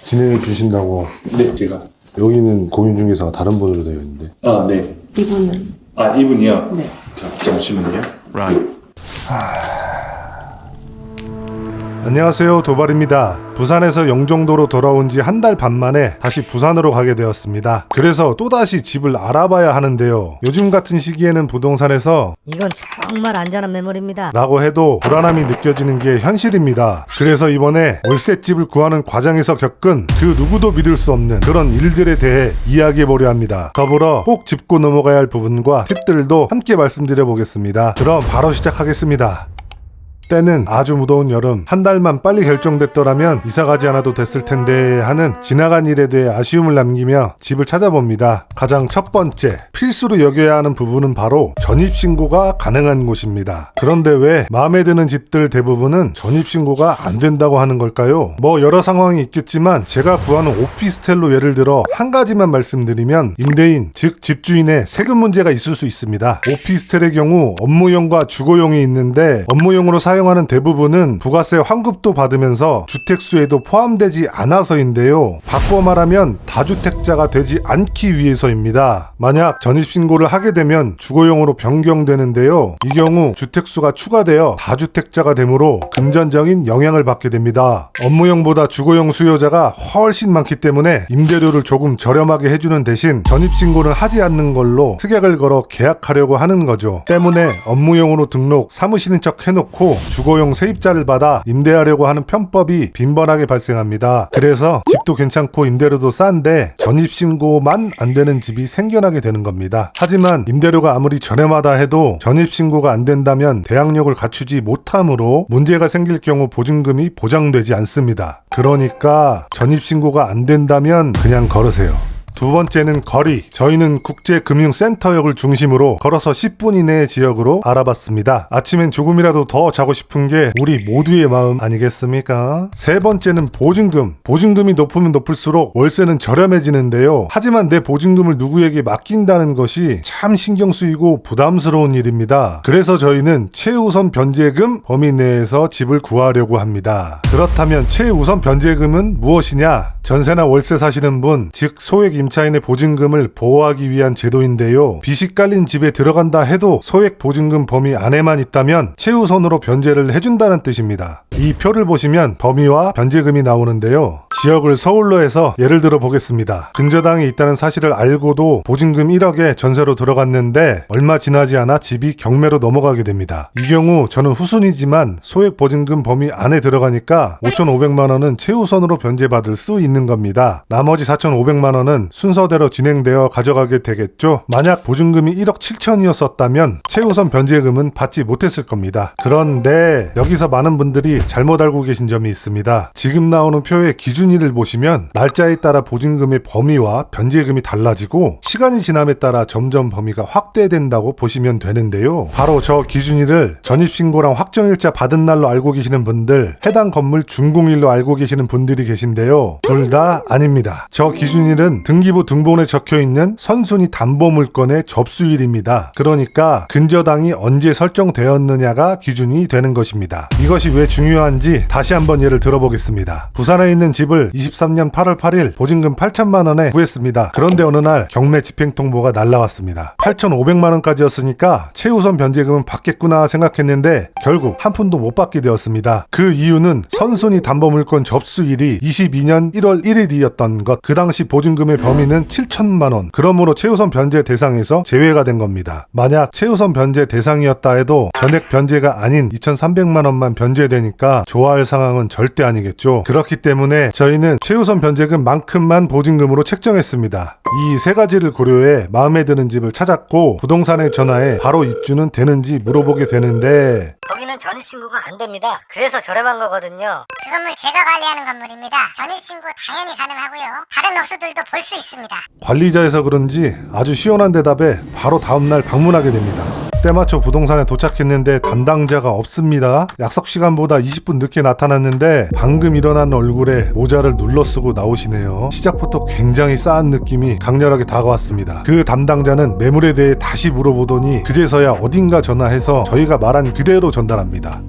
진행해 주신다고. 네, 제가. 여기는 공인중개사가 다른 분으로 되어 있는데. 아, 네. 이분은? 아, 이분이요? 네. 자, 잠시만요. 안녕하세요, 도발입니다. 부산에서 영종도로 돌아온 지 한 달 반 만에 다시 부산으로 가게 되었습니다. 그래서 또다시 집을 알아봐야 하는데요. 요즘 같은 시기에는 부동산에서 이건 정말 안전한 매물입니다. 라고 해도 불안함이 느껴지는 게 현실입니다. 그래서 이번에 월세집을 구하는 과정에서 겪은 그 누구도 믿을 수 없는 그런 일들에 대해 이야기해보려 합니다. 더불어 꼭 짚고 넘어가야 할 부분과 팁들도 함께 말씀드려 보겠습니다. 그럼 바로 시작하겠습니다. 때는 아주 무더운 여름, 한 달만 빨리 결정됐더라면 이사가지 않아도 됐을 텐데 하는 지나간 일에 대해 아쉬움을 남기며 집을 찾아봅니다. 가장 첫 번째, 필수로 여겨야 하는 부분은 바로 전입신고가 가능한 곳입니다. 그런데 왜 마음에 드는 집들 대부분은 전입신고가 안 된다고 하는 걸까요? 뭐 여러 상황이 있겠지만 제가 구하는 오피스텔로 예를 들어 한 가지만 말씀드리면 임대인, 즉 집주인의 세금 문제가 있을 수 있습니다. 오피스텔의 경우 업무용과 주거용이 있는데 업무용으로 사용하는 대부분은 부가세 환급도 받으면서 주택수에도 포함되지 않아서인데요. 바꿔 말하면 다주택자가 되지 않기 위해서입니다. 만약 전입신고를 하게 되면 주거용으로 변경되는데요. 이 경우 주택수가 추가되어 다주택자가 되므로 금전적인 영향을 받게 됩니다. 업무용보다 주거용 수요자가 훨씬 많기 때문에 임대료를 조금 저렴하게 해주는 대신 전입신고를 하지 않는 걸로 특약을 걸어 계약하려고 하는 거죠. 때문에 업무용으로 등록 사무실인 척 해놓고 주거용 세입자를 받아 임대하려고 하는 편법이 빈번하게 발생합니다. 그래서 집도 괜찮고 임대료도 싼데 전입신고만 안 되는 집이 생겨나게 되는 겁니다. 하지만 임대료가 아무리 저렴하다 해도 전입신고가 안 된다면 대항력을 갖추지 못하므로 문제가 생길 경우 보증금이 보장되지 않습니다. 그러니까 전입신고가 안 된다면 그냥 걸으세요. 두 번째는 거리. 저희는 국제금융센터역을 중심으로 걸어서 10분 이내의 지역으로 알아봤습니다. 아침엔 조금이라도 더 자고 싶은 게 우리 모두의 마음 아니겠습니까? 세 번째는 보증금. 보증금이 높으면 높을수록 월세는 저렴해지는데요. 하지만 내 보증금을 누구에게 맡긴다는 것이 참 신경 쓰이고 부담스러운 일입니다. 그래서 저희는 최우선 변제금 범위 내에서 집을 구하려고 합니다. 그렇다면 최우선 변제금은 무엇이냐? 전세나 월세 사시는 분, 즉 소액 임차인의 보증금을 보호하기 위한 제도인데요. 빚이 깔린 집에 들어간다 해도 소액 보증금 범위 안에만 있다면 최우선으로 변제를 해준다는 뜻입니다. 이 표를 보시면 범위와 변제금이 나오는데요. 지역을 서울로 해서 예를 들어 보겠습니다. 근저당이 있다는 사실을 알고도 보증금 1억에 전세로 들어갔는데 얼마 지나지 않아 집이 경매로 넘어가게 됩니다. 이 경우 저는 후순이지만 소액 보증금 범위 안에 들어가니까 5,500만 원은 최우선으로 변제받을 수 있는 겁니다. 나머지 4,500만 원은 순서대로 진행되어 가져가게 되겠죠. 만약 보증금이 1억 7천이었었다면 최우선 변제금은 받지 못했을 겁니다. 그런데 여기서 많은 분들이 잘못 알고 계신 점이 있습니다. 지금 나오는 표의 기준일을 보시면 날짜에 따라 보증금의 범위와 변제금이 달라지고 시간이 지남에 따라 점점 범위가 확대된다고 보시면 되는데요. 바로 저 기준일을 전입신고랑 확정일자 받은 날로 알고 계시는 분들, 해당 건물 준공일로 알고 계시는 분들이 계신데요. 둘 다 아닙니다. 저 기준일은 등기부 등본에 적혀있는 선순위 담보물건의 접수일입니다. 그러니까 근저당이 언제 설정되었느냐가 기준이 되는 것입니다. 이것이 왜 중요한지 다시 한번 예를 들어보겠습니다. 부산에 있는 집을 23년 8월 8일 보증금 8천만 원에 구했습니다. 그런데 어느 날 경매 집행통보가 날라왔습니다. 8,500만 원까지였으니까 최우선 변제금은 받겠구나 생각했는데 결국 한 푼도 못 받게 되었습니다. 그 이유는 선순위 담보물건 접수일이 22년 1월 1일이었던 것. 그 당시 보증금의 범위는 7천만 원. 그러므로 최우선 변제 대상에서 제외가 된 겁니다. 만약 최우선 변제 대상이었다 해도 전액 변제가 아닌 2,300만 원만 변제되니까 좋아할 상황은 절대 아니겠죠. 그렇기 때문에 저희는 최우선 변제금만큼만 보증금으로 책정했습니다. 이 세 가지를 고려해 마음에 드는 집을 찾았고 부동산에 전화해 바로 입주는 되는지 물어보게 되는데 거기는 전입신고가 안 됩니다. 그래서 저렴한 거거든요. 그 건물 제가 관리하는 건물입니다. 전입신고 당연히 가능하고요. 다른 업소들도 볼 수 있습니다. 관리자에서 그런지 아주 시원한 대답에 바로 다음날 방문하게 됩니다. 때맞춰 부동산에 도착했는데 담당자가 없습니다. 약속 시간보다 20분 늦게 나타났는데 방금 일어난 얼굴에 모자를 눌러쓰고 나오시네요. 시작부터 굉장히 싸한 느낌이 강렬하게 다가왔습니다. 그 담당자는 매물에 대해 다시 물어보더니 그제서야 어딘가 전화해서 저희가 말한 그대로 전달합니다.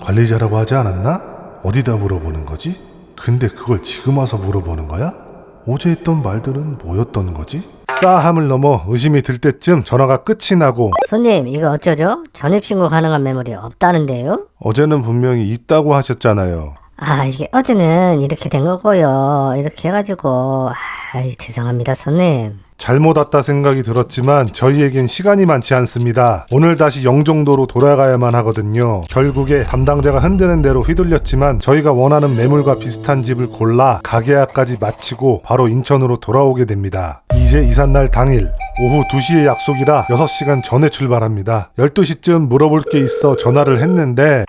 관리자라고 하지 않았나? 어디다 물어보는 거지? 근데 그걸 지금 와서 물어보는 거야? 어제 했던 말들은 뭐였던 거지? 싸함을 넘어 의심이 들 때쯤 전화가 끝이 나고 손님, 이거 어쩌죠? 전입신고 가능한 매물이 없다는데요? 어제는 분명히 있다고 하셨잖아요. 아, 이게 어제는 이렇게 된 거고요. 이렇게 해가지고, 죄송합니다, 손님. 잘못 왔다 생각이 들었지만 저희에겐 시간이 많지 않습니다. 오늘 다시 영종도로 돌아가야만 하거든요. 결국에 담당자가 흔드는 대로 휘둘렸지만 저희가 원하는 매물과 비슷한 집을 골라 가계약까지 마치고 바로 인천으로 돌아오게 됩니다. 이제 이삿날 당일 오후 2시에 약속이라 6시간 전에 출발합니다. 12시쯤 물어볼 게 있어 전화를 했는데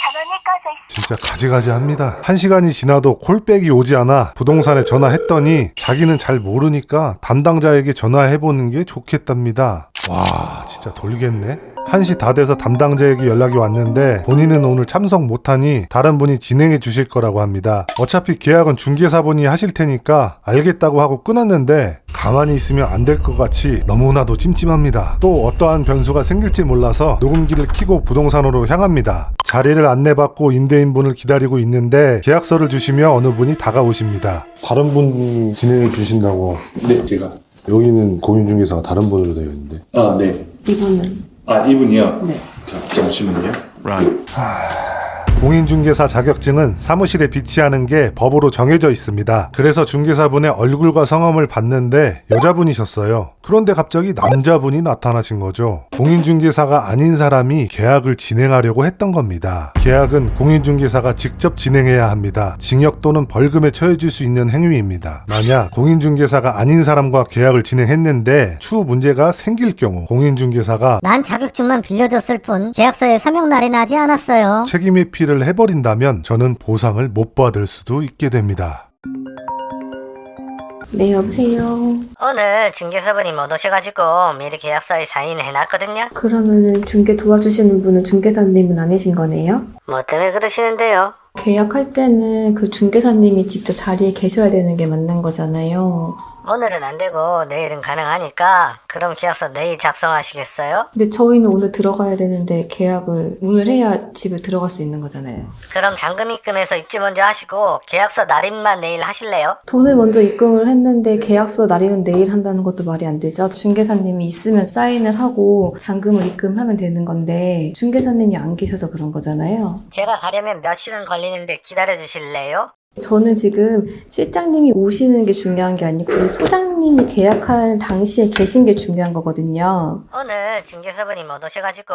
진짜 가지가지합니다. 1시간이 지나도 콜백이 오지 않아 부동산에 전화했더니 자기는 잘 모르니까 담당자에게 전화해보는 게 좋겠답니다. 와, 진짜 돌겠네. 1시 다 돼서 담당자에게 연락이 왔는데 본인은 오늘 참석 못하니 다른 분이 진행해 주실 거라고 합니다. 어차피 계약은 중개사분이 하실 테니까 알겠다고 하고 끊었는데 가만히 있으면 안 될 것 같이 너무나도 찜찜합니다. 또 어떠한 변수가 생길지 몰라서 녹음기를 켜고 부동산으로 향합니다. 자리를 안내받고 임대인분을 기다리고 있는데 계약서를 주시며 어느 분이 다가오십니다. 다른 분이 진행해 주신다고. 네, 제가. 여기는 공인중개사가 다른 분으로 되어 있는데. 아, 네. 이분은? 아, 이분이요? 네. 자, 잠시만요. 공인중개사 자격증은 사무실에 비치하는 게 법으로 정해져 있습니다. 그래서 중개사분의 얼굴과 성함을 봤는데 여자분이셨어요. 그런데 갑자기 남자분이 나타나신 거죠. 공인중개사가 아닌 사람이 계약을 진행하려고 했던 겁니다. 계약은 공인중개사가 직접 진행해야 합니다. 징역 또는 벌금에 처해질 수 있는 행위입니다. 만약 공인중개사가 아닌 사람과 계약을 진행했는데 추후 문제가 생길 경우 공인중개사가 난 자격증만 빌려줬을 뿐 계약서에 서명 날이 나지 않았어요. 책임 회피를 해버린다면 저는 보상을 못 받을 수도 있게 됩니다. 네, 여보세요. 오늘 중개사분이 못 오셔가지고 미리 계약서에 사인을 해놨거든요. 그러면은 중개 도와주시는 분은 중개사님은 아니신 거네요? 뭐 때문에 그러시는데요? 계약할 때는 그 중개사님이 직접 자리에 계셔야 되는 게 맞는 거잖아요. 오늘은 안 되고 내일은 가능하니까 그럼 계약서 내일 작성하시겠어요? 근데 저희는 오늘 들어가야 되는데 계약을 오늘 해야 집에 들어갈 수 있는 거잖아요. 그럼 잔금 입금해서 입주 먼저 하시고 계약서 날인만 내일 하실래요? 돈을 먼저 입금을 했는데 계약서 날인은 내일 한다는 것도 말이 안 되죠. 중개사님이 있으면 사인을 하고 잔금을 입금하면 되는 건데 중개사님이 안 계셔서 그런 거잖아요. 제가 가려면 몇 시간 걸리는데 기다려 주실래요? 저는 지금 실장님이 오시는 게 중요한 게 아니고 이 소장님이 계약할 당시에 계신 게 중요한 거거든요. 오늘 중개사분이 못 오셔가지고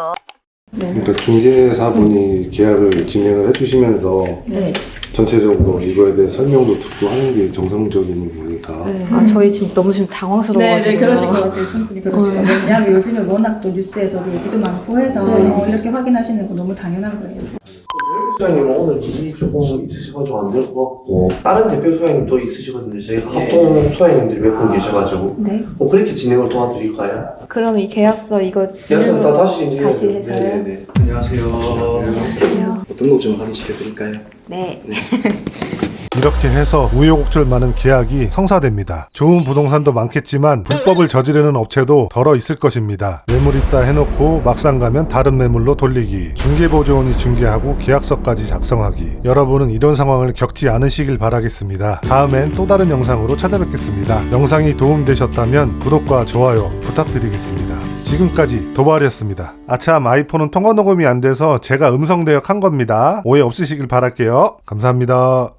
네. 그러니까 중개사분이 계약을 진행을 해주시면서 네. 전체적으로 이거에 대해 설명도 듣고 하는 게 정상적인 거니까. 네. 아, 저희 지금 너무 당황스러워가지고. 네, 그러실 것 같아요. 충분히 그러실 것 같아요. 왜냐하면 요즘에 워낙 또 뉴스에서도 얘기도 많고 해서 이렇게 확인하시는 거 너무 당연한 거예요. 소장님은 오늘 일이 조금 있으셔가지고 안 될 것 같고 다른 대표 소장님도 있으시거든요. 저희가 합동 소장님들이 몇 분 계셔가지고 네. 그렇게 진행을 도와드릴까요? 그럼 이 계약서 이거 계약서 다 다시 이제 다시 해서요? 네네네. 안녕하세요. 안녕하세요. 등록 좀 확인시켜드릴까요? 네. 이렇게 해서 우여곡절 많은 계약이 성사됩니다. 좋은 부동산도 많겠지만 불법을 저지르는 업체도 덜어 있을 것입니다. 매물 있다 해놓고 막상 가면 다른 매물로 돌리기, 중개보조원이 중개하고 계약서까지 작성하기. 여러분은 이런 상황을 겪지 않으시길 바라겠습니다. 다음엔 또 다른 영상으로 찾아뵙겠습니다. 영상이 도움되셨다면 구독과 좋아요 부탁드리겠습니다. 지금까지 도발이었습니다. 아참, 아이폰은 통화 녹음이 안 돼서 제가 음성 대역한 겁니다. 오해 없으시길 바랄게요. 감사합니다.